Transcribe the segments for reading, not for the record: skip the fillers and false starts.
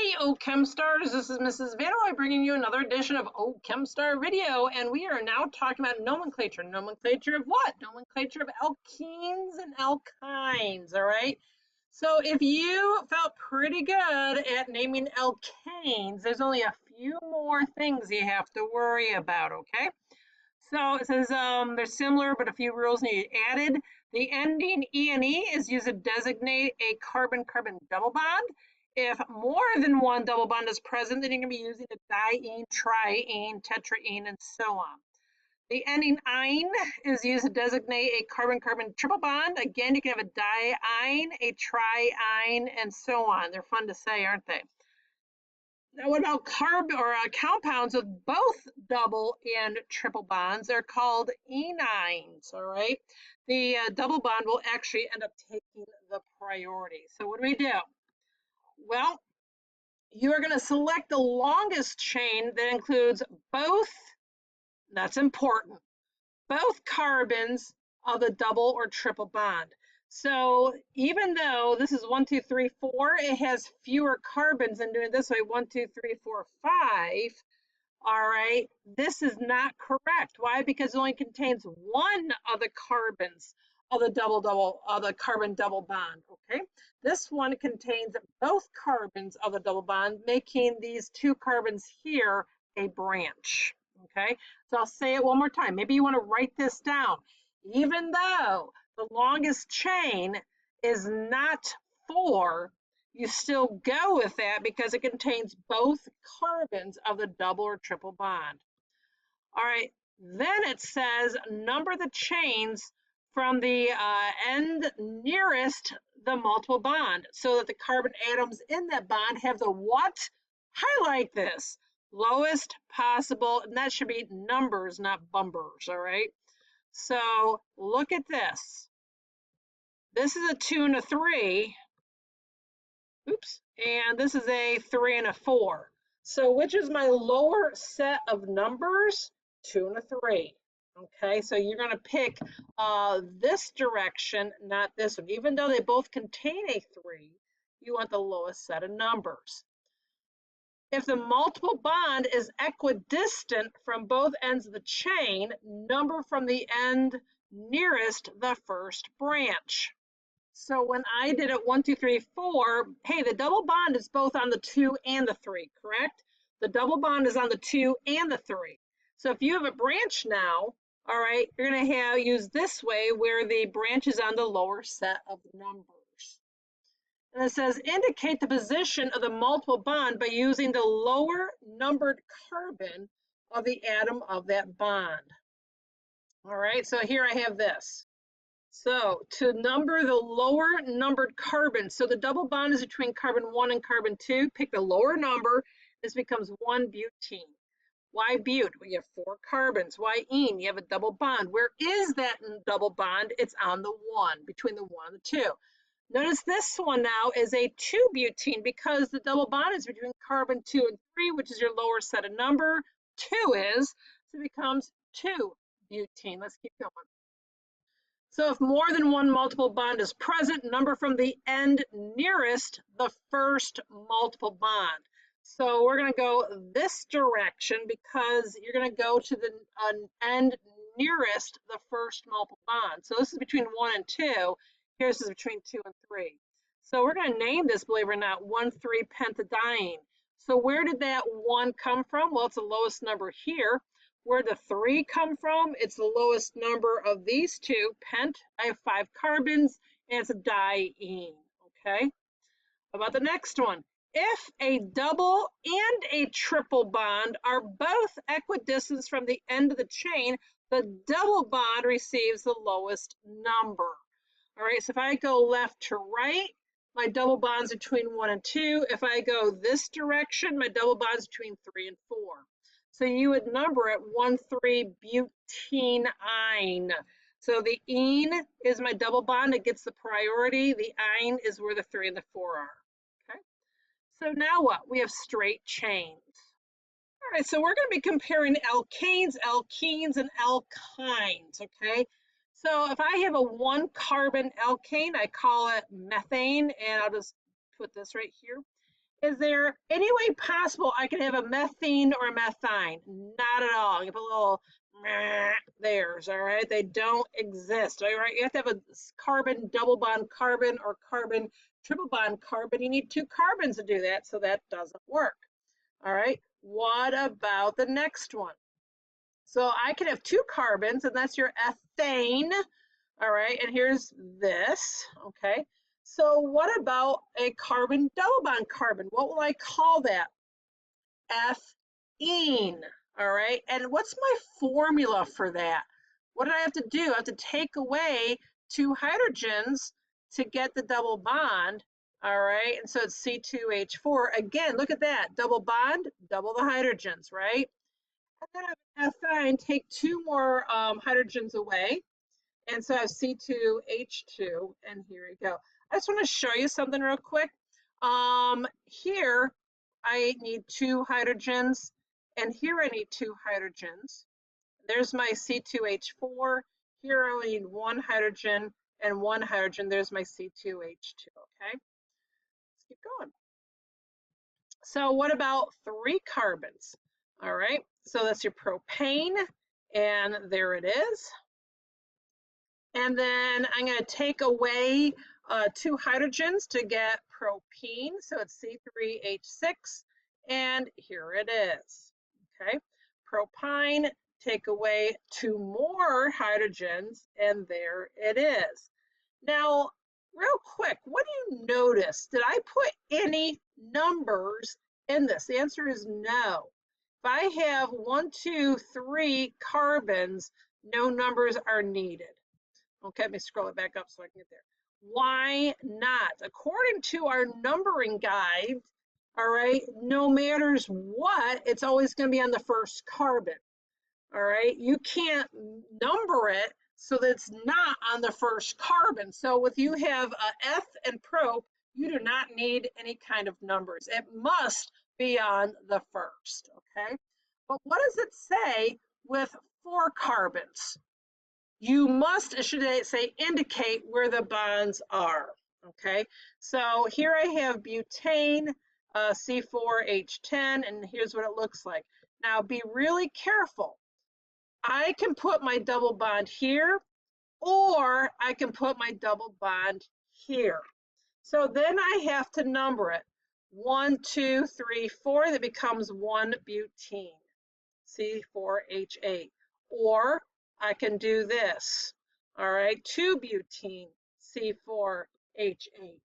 Howdy, OChemsters. This is Mrs. Vanderlei bringing you another edition of OChemstar video, and we are now talking about nomenclature. Nomenclature of what? Nomenclature of alkenes and alkynes, all right? So if you felt pretty good at naming alkanes, there's only a few more things you have to worry about, okay? So it says they're similar, but a few rules need added. The ending "-ene" is used to designate a carbon-carbon double bond. If more than one double bond is present, then you're going to be using a diene, triene, tetraene, and so on. The ending "-ine" is used to designate a carbon-carbon triple bond. Again, you can have a diene, a triene, and so on. They're fun to say, aren't they? Now, what about compounds with both double and triple bonds? They're called enines, all right? The double bond will actually end up taking the priority. So what do? Well, you are going to select the longest chain that includes both, that's important, both carbons of the double or triple bond. So even though this is 1, 2, 3, 4, it has fewer carbons than doing it this way, 1, 2, 3, 4, 5. All right, this is not correct. Why? Because it only contains one of the carbons of the carbon double bond. Okay, this one contains both carbons of the double bond, making these two carbons here a branch. Okay, so I'll say it one more time. Maybe you want to write this down. Even though the longest chain is not 4, you still go with that because it contains both carbons of the double or triple bond. All right, then it says number the chains from the end nearest the multiple bond so that the carbon atoms in that bond have the what? Highlight this. Lowest possible, and that should be numbers, not bumpers, all right? So look at this. This is a 2 and a 3. Oops, and this is a 3 and a 4. So which is my lower set of numbers? 2 and a 3. Okay, so you're going to pick this direction, not this one. Even though they both contain a 3, you want the lowest set of numbers. If the multiple bond is equidistant from both ends of the chain, number from the end nearest the first branch. So when I did it 1, 2, 3, 4, hey, the double bond is both on the 2 and the 3, correct? The double bond is on the 2 and the 3. So if you have a branch now, all right, you're going to use this way where the branch is on the lower set of numbers. And it says indicate the position of the multiple bond by using the lower numbered carbon of the atom of that bond. All right, so here I have this. So to number the lower numbered carbon, so the double bond is between carbon 1 and carbon 2, pick the lower number, this becomes 1 butene. Why but? Well, you have 4 carbons. Why ene? You have a double bond. Where is that double bond? It's on the 1, between the 1 and the 2. Notice this one now is a 2 butene because the double bond is between carbon 2 and 3, which is your lower set of number. 2 is, so it becomes 2 butene. Let's keep going. So if more than one multiple bond is present, number from the end nearest the first multiple bond. So we're going to go this direction because you're going to go to the end nearest the first multiple bond. So this is between 1 and 2. Here's is between 2 and 3. So we're going to name this, believe it or not, 1,3-pentadiene. So where did that 1 come from? Well, it's the lowest number here. Where the 3 come from? It's the lowest number of these two. Pent, I have 5 carbons, and it's a diene, okay? How about the next one? If a double and a triple bond are both equidistant from the end of the chain, the double bond receives the lowest number. All right, so if I go left to right, my double bonds between 1 and 2. If I go this direction, my double bonds between 3 and 4. So you would number it 1,3-butene-ine. So the ene is my double bond, it gets the priority. The ine is where the 3 and the 4 are. Okay. So now what? We have straight chains. All right, so we're going to be comparing alkanes, alkenes, and alkynes, okay? So if I have a 1 carbon alkane, I call it methane, and I'll just put this right here. Is there any way possible I could have a methene or a methine? Not at all. You put a little meh there's, all right? They don't exist, all right? You have to have a carbon double bond carbon or carbon triple bond carbon. You need two carbons to do that, so that doesn't work, all right? What about the next one? So I can have two carbons, and that's your ethane, all right? And here's this, okay? So what about a carbon double bond carbon? What will I call that? Ethene, all right? And what's my formula for that? What did I have to do? I have to take away two hydrogens to get the double bond, all right? And so it's C2H4. Again, look at that, double bond, double the hydrogens, right? And then I have ethine, take two more hydrogens away, and so I have C2H2, and here we go. I just want to show you something real quick. Here, I need two hydrogens, and here I need two hydrogens. There's my C2H4. Here I only need one hydrogen and one hydrogen. There's my C2H2, okay? Let's keep going. So what about three carbons? All right, so that's your propane, and there it is. And then I'm going to take away two hydrogens to get propene. So it's C3H6. And here it is. Okay. Propine, take away two more hydrogens. And there it is. Now, real quick, what do you notice? Did I put any numbers in this? The answer is no. If I have 1, 2, 3 carbons, no numbers are needed. Okay, let me scroll it back up so I can get there. Why not? According to our numbering guide, all right, no matters what, it's always going to be on the first carbon. All right, you can't number it so that it's not on the first carbon. So if you have eth and prop, you do not need any kind of numbers. It must be on the first, okay? But what does it say with 4 carbons? You must, should I say, indicate where the bonds are, okay? So here I have butane, C4H10, and here's what it looks like. Now be really careful. I can put my double bond here, or I can put my double bond here. So then I have to number it. 1, 2, 3, 4, that becomes 1 butene, C4H8. Or I can do this, all right, 2 butene, C4H8.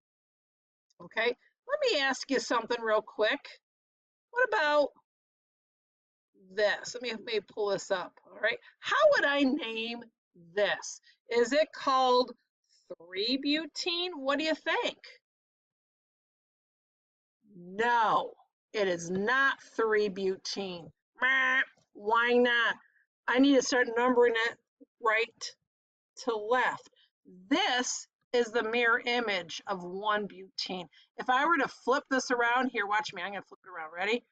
Okay, let me ask you something real quick. What about this? Let me pull this up, all right. How would I name this? Is it called 3-butene? What do you think? No, it is not 3-butene. Why not? I need to start numbering it right to left. This is the mirror image of 1-butene. If I were to flip this around here, watch me, I'm going to flip it around. Ready?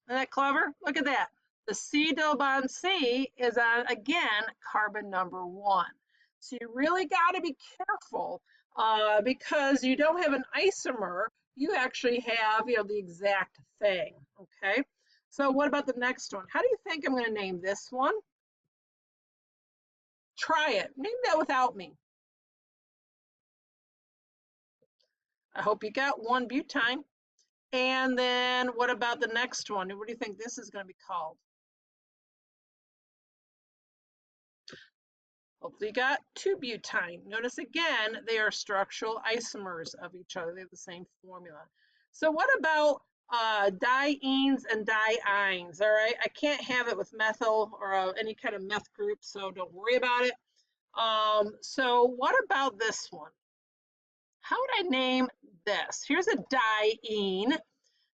Isn't that clever? Look at that. The C double bond C is on, again, carbon number 1. So you really got to be careful because you don't have an isomer. You actually have, the exact thing, okay? So what about the next one? How do you think I'm going to name this one? Try it. Name that without me. I hope you got 1-butene. And then what about the next one? What do you think this is going to be called? Hopefully you got 2-butene. Notice again, they are structural isomers of each other. They have the same formula. So what about dienes and diines? All right, I can't have it with methyl or any kind of meth group, so don't worry about it. So what about this one? How would I name this? Here's a diene.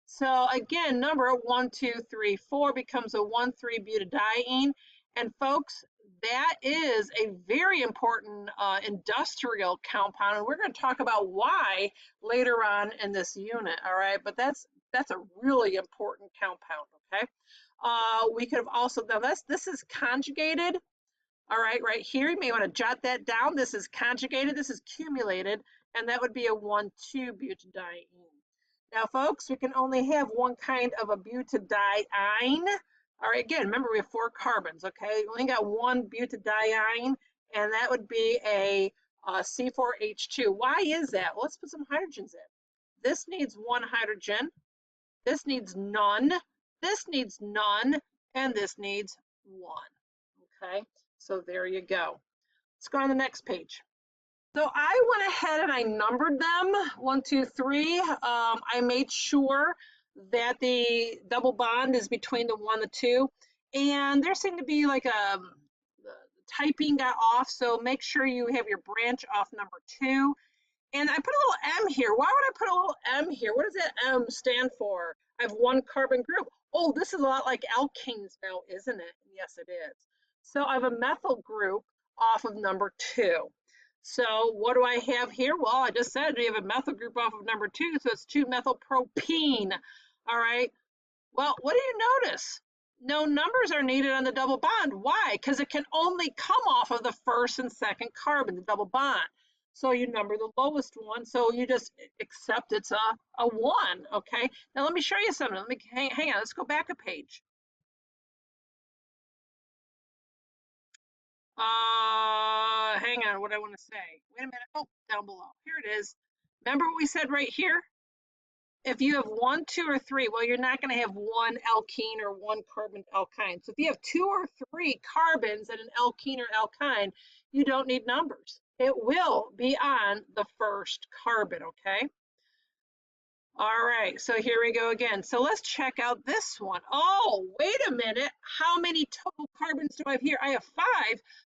So again, number 1, 2, 3, 4 becomes a 1,3-butadiene. And folks, that is a very important industrial compound. And we're going to talk about why later on in this unit, all right? But that's a really important compound, okay? We could have also, now this is conjugated, all right, right here. You may want to jot that down. This is conjugated, this is cumulated, and that would be a 1,2-butadiene. Now, folks, we can only have one kind of a butadiene. All right, again, remember we have 4 carbons, okay? We only got one butadiene, and that would be a C4H2. Why is that? Well, let's put some hydrogens in. This needs 1 hydrogen, this needs none, this needs none, and this needs 1, okay? So there you go. Let's go on the next page. So I went ahead and I numbered them 1, 2, 3. I made sure that the double bond is between the 1 and the 2, and there seemed to be like the typing got off. So make sure you have your branch off number 2. And I put a little M here. Why would I put a little M here? What does that M stand for? I have 1 carbon group. Oh, this is a lot like alkanes now, isn't it? Yes, it is. So I have a methyl group off of number 2. So what do I have here? Well, I just said we have a methyl group off of number 2, so it's 2-methylpropene. All right. Well, what do you notice? No numbers are needed on the double bond. Why? Because it can only come off of the first and second carbon, the double bond. So you number the lowest one. So you just accept it's a 1. Okay. Now let me show you something. Let me hang on. Let's go back a page. Hang on. What I want to say. Wait a minute. Oh, down below. Here it is. Remember what we said right here? If you have 1, 2, or 3, well, you're not going to have 1 alkene or 1 carbon alkyne. So if you have 2 or 3 carbons in an alkene or alkyne, you don't need numbers. It will be on the first carbon, okay? All right, so here we go again. So let's check out this one. Oh, wait a minute. How many total carbons do I have here? I have 5,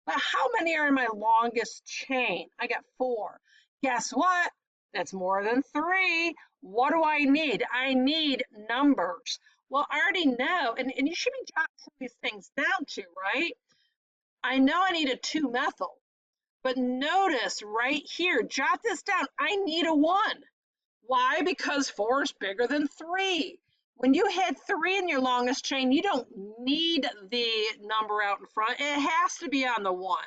but how many are in my longest chain? I got 4. Guess what? That's more than 3. What do I need? I need numbers. Well, I already know, and you should be jotting some of these things down too, right? I know I need a 2-methyl, but notice right here, jot this down. I need a 1. Why? Because 4 is bigger than 3. When you had 3 in your longest chain, you don't need the number out in front. It has to be on the 1.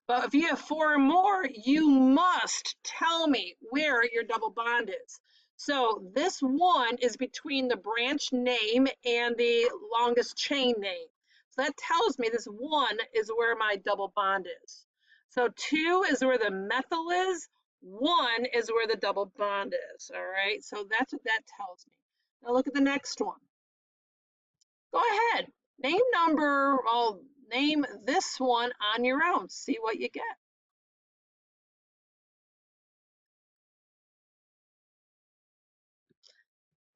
But if you have 4 or more, you must tell me where your double bond is. So this 1 is between the branch name and the longest chain name. So that tells me this 1 is where my double bond is. So 2 is where the methyl is. 1 is where the double bond is. All right, so that's what that tells me. Now look at the next one. Go ahead. Name this one on your own. See what you get.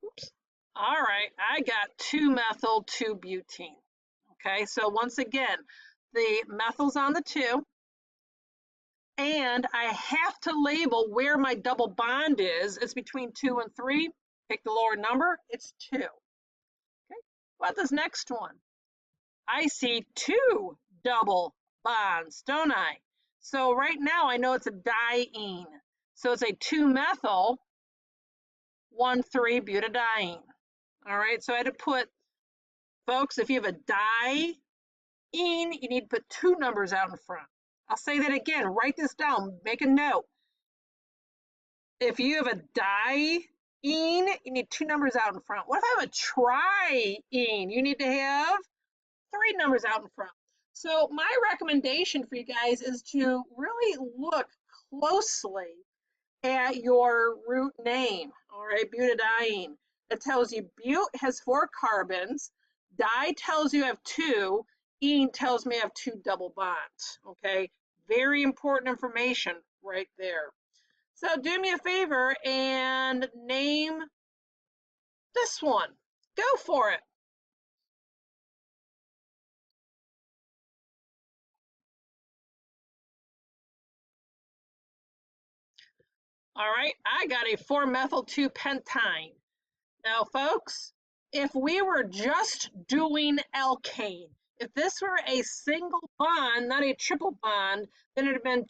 Oops. All right, I got 2-methyl 2-butene. Okay, so once again, the methyl's on the 2, and I have to label where my double bond is. It's between 2 and 3. Pick the lower number, it's 2. Okay, what about this next one? I see 2 double bonds, don't I? So right now I know it's a diene. So it's a 2-methyl 1,3-butadiene. All right, so I had to put, folks, if you have a diene, you need to put 2 numbers out in front. I'll say that again, write this down, make a note. If you have a diene, you need 2 numbers out in front. What if I have a triene? You need to have 3 numbers out in front. So my recommendation for you guys is to really look closely at your root name, all right, butadiene. It tells you but has 4 carbons, di tells you I have 2, ene tells me I have 2 double bonds, okay? Very important information right there. So do me a favor and name this one. Go for it. All right, I got a 4-methyl-2-pentyne. Now, folks, if we were just doing alkane, if this were a single bond, not a triple bond, then it would have been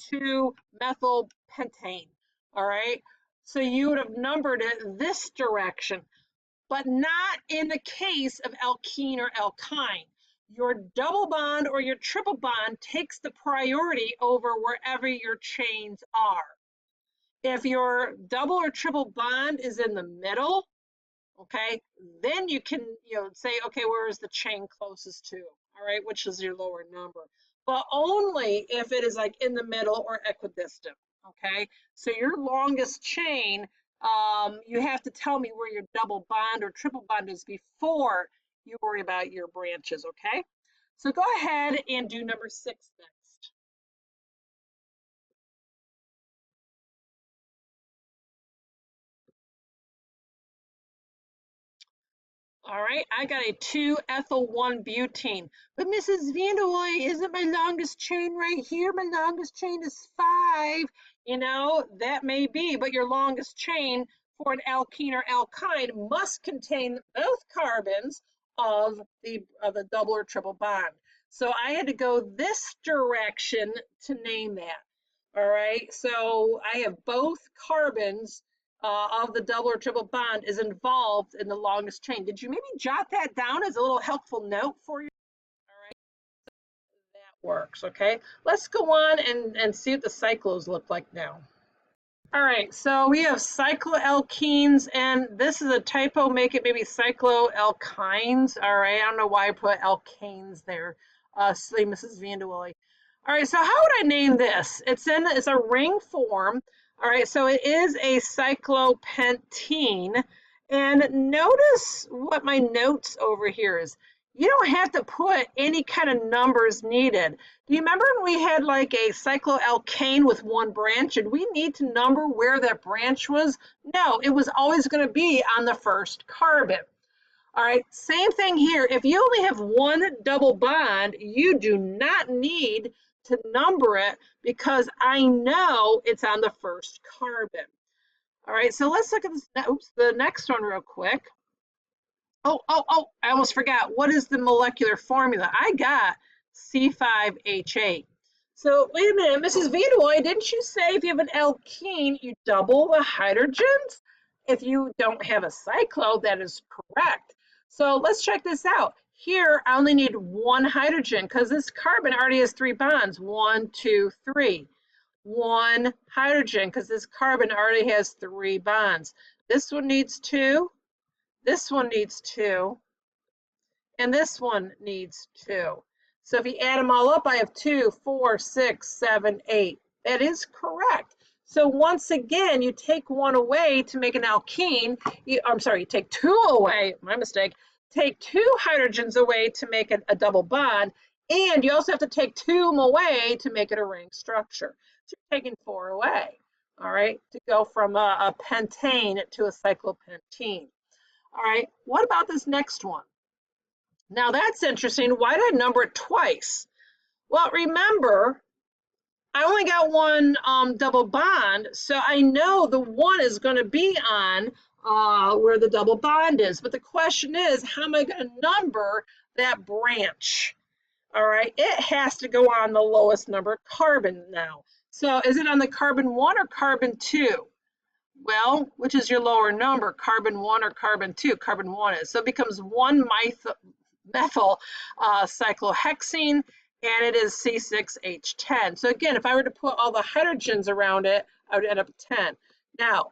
2-methylpentane, all right? So you would have numbered it this direction, but not in the case of alkene or alkyne. Your double bond or your triple bond takes the priority over wherever your chains are. If your double or triple bond is in the middle, okay, then you can, say, okay, where is the chain closest to, all right, which is your lower number, but only if it is like in the middle or equidistant, okay? So your longest chain, you have to tell me where your double bond or triple bond is before you worry about your branches, okay? So go ahead and do number 6 next. All right, I got a 2-ethyl-1-butene. But Mrs. Vanderlooy, isn't my longest chain right here? My longest chain is 5. That may be, but your longest chain for an alkene or alkyne must contain both carbons of the double or triple bond. So I had to go this direction to name that. All right, so I have both carbons of the double or triple bond is involved in the longest chain. Did you maybe jot that down as a little helpful note for you? All right, that works, okay? Let's go on and see what the cyclos look like now. All right, so we have cycloalkenes, and this is a typo, make it maybe cycloalkynes. All right, I don't know why I put alkanes there. Silly Mrs. Vanderwilly. All right, so how would I name this? It's a ring form. All right, so it is a cyclopentene. And notice what my notes over here is. You don't have to put any kind of numbers needed. Do you remember when we had like a cycloalkane with one branch and we need to number where that branch was? No, it was always going to be on the first carbon. All right, same thing here. If you only have one double bond, you do not need to number it because I know it's on the first carbon. All right, so let's look at this, the next one real quick. Oh, I almost forgot. What is the molecular formula? I got C5H8. So wait a minute, Mrs. Vitoy, didn't you say if you have an alkene, you double the hydrogens? If you don't have a cyclo, that is correct. So let's check this out. Here, I only need one hydrogen because this carbon already has 3 bonds. 1, 2, 3. One hydrogen because this carbon already has 3 bonds. This one needs 2. This one needs 2, and this one needs 2. So if you add them all up, I have 2, 4, 6, 7, 8. That is correct. So once again, you take one away to make an alkene. I'm sorry, you take 2 away, my mistake. Take 2 hydrogens away to make a double bond, and you also have to take 2 away to make it a ring structure. So you're taking 4 away, all right, to go from a pentane to a cyclopentene. All right, what about this next one? Now that's interesting. Why did I number it twice? Well, remember, I only got one double bond, so I know the one is going to be on where the double bond is. But the question is, how am I going to number that branch? All right, it has to go on the lowest number carbon now. So is it on the carbon 1 or carbon 2? Well, which is your lower number, carbon 1 or carbon 2? Carbon 1 is. So it becomes 1-methyl cyclohexene, and it is C6H10. So again, if I were to put all the hydrogens around it, I would end up with 10. Now,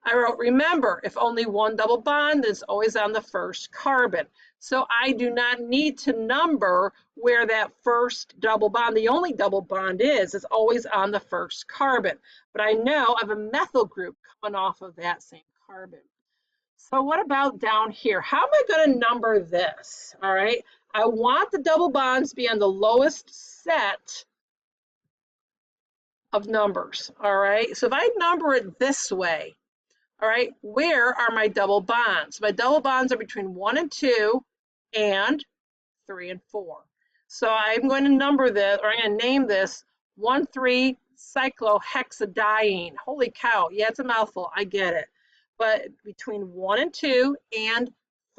I wrote, remember, if only one double bond is always on the first carbon. So I do not need to number where that first double bond, the only double bond is always on the first carbon. But I know I have a methyl group coming off of that same carbon. So what about down here? How am I going to number this? All right, I want the double bonds to be on the lowest set of numbers. All right, so if I number it this way, all right, where are my double bonds? My double bonds are between 1 and 2 and 3 and 4. So I'm going to number this, or I'm going to name this 1,3-cyclohexadiene. Holy cow, yeah, it's a mouthful, I get it. But between 1 and 2 and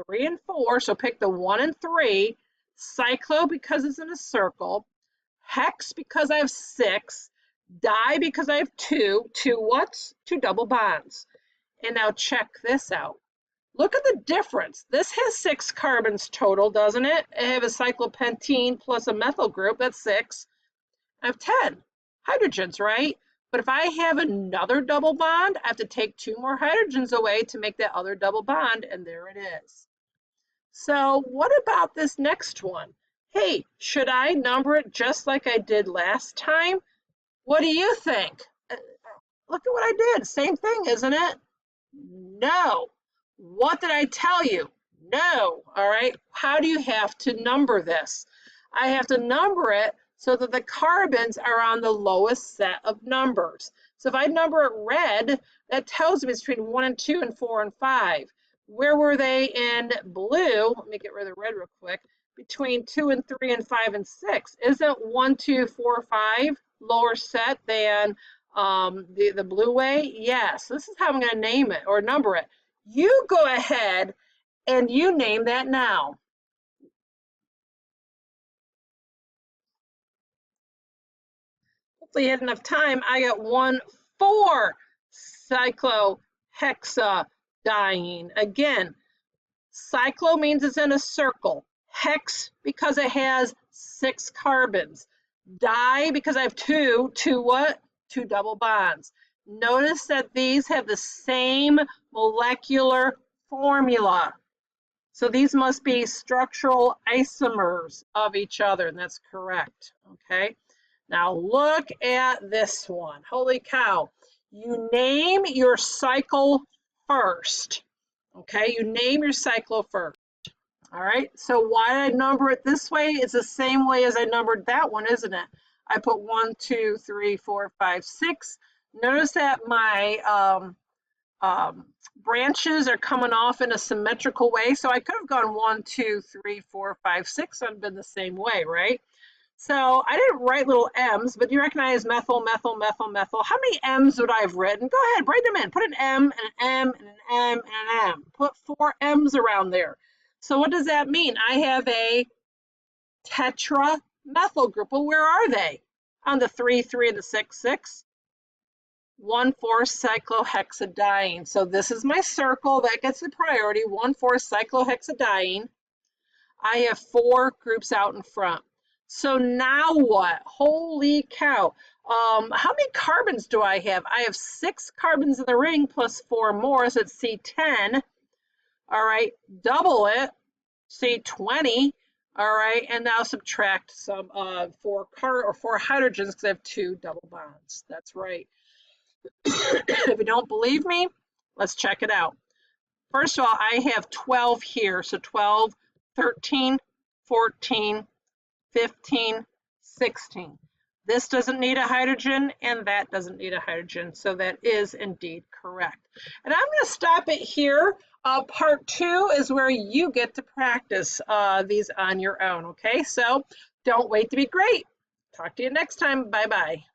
3 and 4, so pick the 1 and 3, cyclo because it's in a circle, hex because I have 6, di because I have 2 what? 2 double bonds. And now check this out. Look at the difference. This has 6 carbons total, doesn't it? I have a cyclopentene plus a methyl group, that's 6. I have 10 hydrogens, right? But if I have another double bond, I have to take 2 more hydrogens away to make that other double bond, and there it is. So what about this next one? Hey, should I number it just like I did last time? What do you think? Look at what I did. Same thing, isn't it? No. What did I tell you? No. All right. How do you have to number this? I have to number it so that the carbons are on the lowest set of numbers. So if I number it red, that tells me it's between 1 and 2 and 4 and 5. Where were they in blue? Let me get rid of the red real quick. Between 2 and 3 and 5 and 6. Isn't 1, 2, 4, 5 lower set than the blue way? Yes. This is how I'm going to name it or number it. You go ahead and you name that now. Hopefully you had enough time. I got 1,4-cyclohexadiene. Again, cyclo means it's in a circle. Hex because it has 6 carbons. Di because I have 2 what? 2 double bonds. Notice that these have the same molecular formula. So these must be structural isomers of each other, and that's correct, okay? Now look at this one. Holy cow. You name your cycle first, okay? You name your cycle first. All right, so why did I number it this way? It's the same way as I numbered that one, isn't it? I put 1, 2, 3, 4, 5, 6. Notice that my branches are coming off in a symmetrical way. So I could have gone 1, 2, 3, 4, 5, 6. It would have been the same way, right? So I didn't write little M's, but you recognize methyl, methyl, methyl, methyl. How many M's would I have written? Go ahead, write them in. Put an M and an M and an M and an M. Put 4 M's around there. So what does that mean? I have a tetramethyl group. Well, where are they? On the 3, 3, and the 6, 6. 1,4-cyclohexadiene. So this is my circle that gets the priority, 1,4-cyclohexadiene. I have 4 groups out in front. So now what? Holy cow. How many carbons do I have? I have 6 carbons in the ring plus 4 more, so it's C10. All right, double it, C20. All right, and now subtract some 4 hydrogens because I have 2 double bonds. That's right. If you don't believe me, let's check it out. First of all, I have 12 here, so 12, 13, 14, 15, 16. This doesn't need a hydrogen, and that doesn't need a hydrogen, so that is indeed correct. And I'm going to stop it here. Part 2 is where you get to practice these on your own, okay? So don't wait to be great. Talk to you next time. Bye-bye.